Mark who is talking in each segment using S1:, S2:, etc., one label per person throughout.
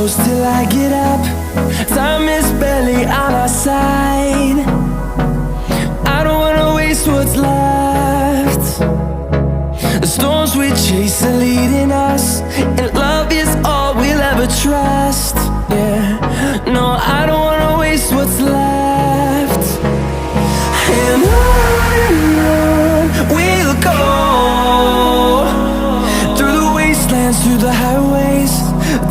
S1: close till I get up. Time is barely on our side. I don't wanna waste what's left. The storms we chase are leading us, and love is all we'll ever trust. Yeah, no, I don't wanna waste what's left. And on we'll go, through the wastelands, through the highways,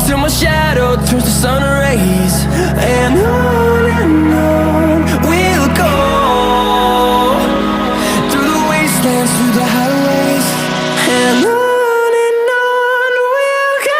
S1: till my shadow turns to sun rays. And on we'll go, through the wastelands, through the highways, and on we'll go.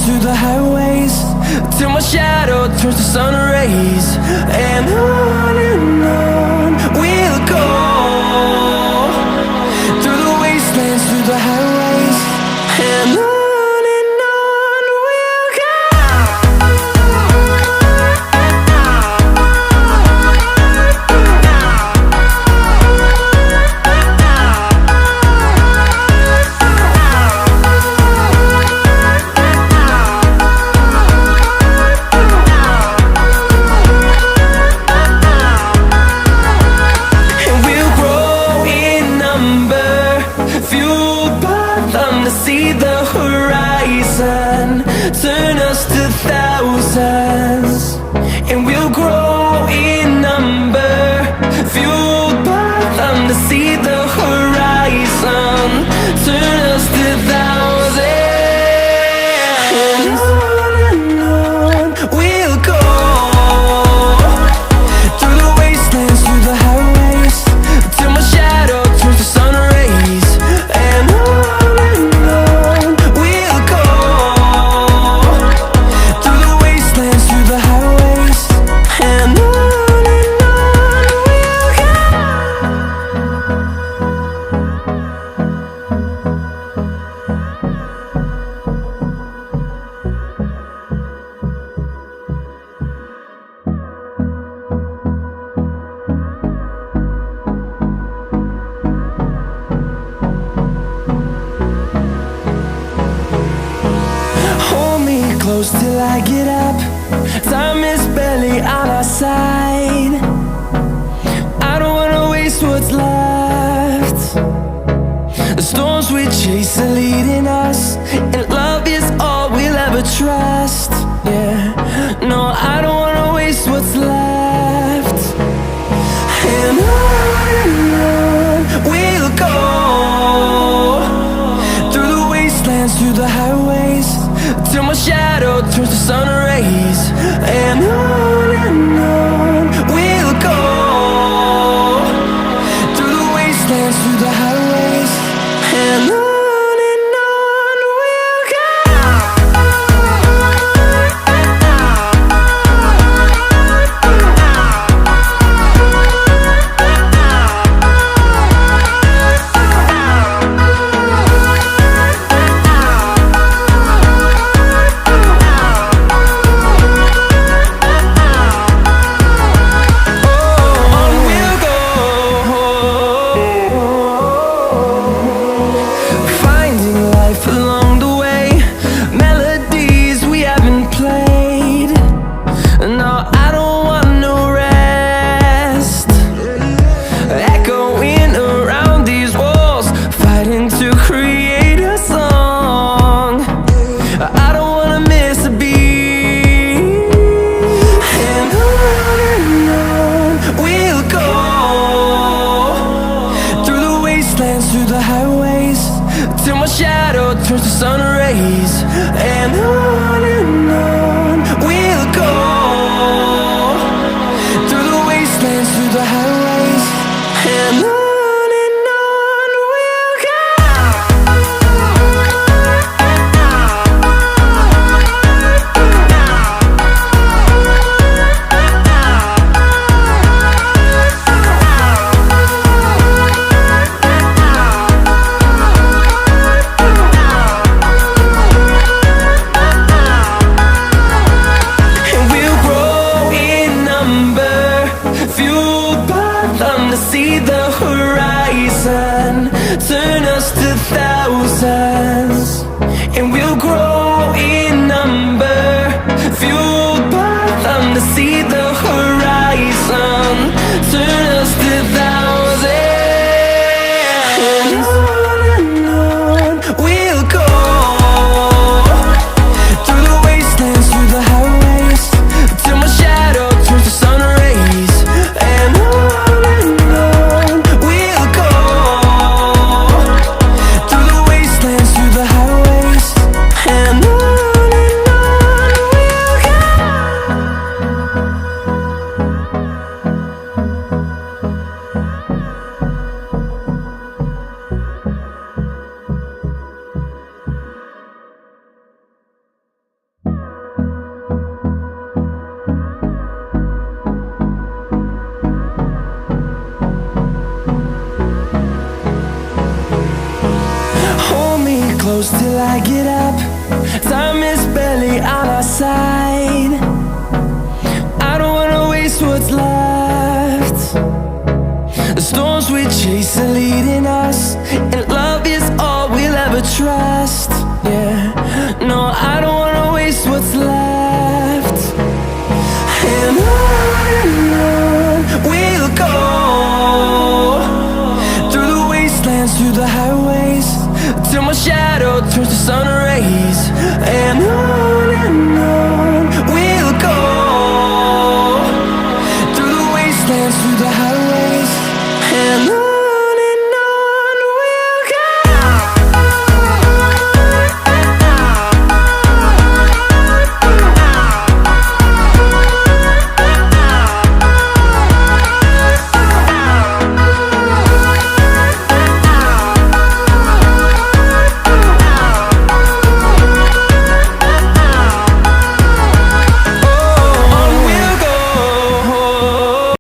S1: Through the highways, till my shadow turns to sun rays. And on we'll go, through the wastelands, through the highways, and on we'll go. See the horizon turn us to thousands, and we'll grow in number, fueled by them. To see the horizon turn us to thousands, and on we'll go, through the wastelands, through the highways, till my shadow turns to sun rays. And close till I get up. Time is barely on our side. I don't wanna waste what's left. The storms we chase are leading us, and love is all we'll ever trust. Yeah, no, I don't wanna waste what's left. And on we'll go, through the wastelands, through the highways, till my shadow turns to sun rays. And on we'll go, through the wastelands, through the highways, and on. through the highways, till my shadow turns to sun rays. And on we'll go, through the wastelands, through the highways. And on we'll go. See the horizon turn us to thousands, and we'll grow in number, fueled by them to see the horizon turn us to thousands. And on we'll go, through the wastelands, through the highways, till my shadow turns to sun rays. And close till I get up. Time is barely on our side. I don't wanna waste what's left. The storms we chase are leading us, and love is all we'll ever trust. Yeah, no, I don't wanna waste what's left. And on we'll go,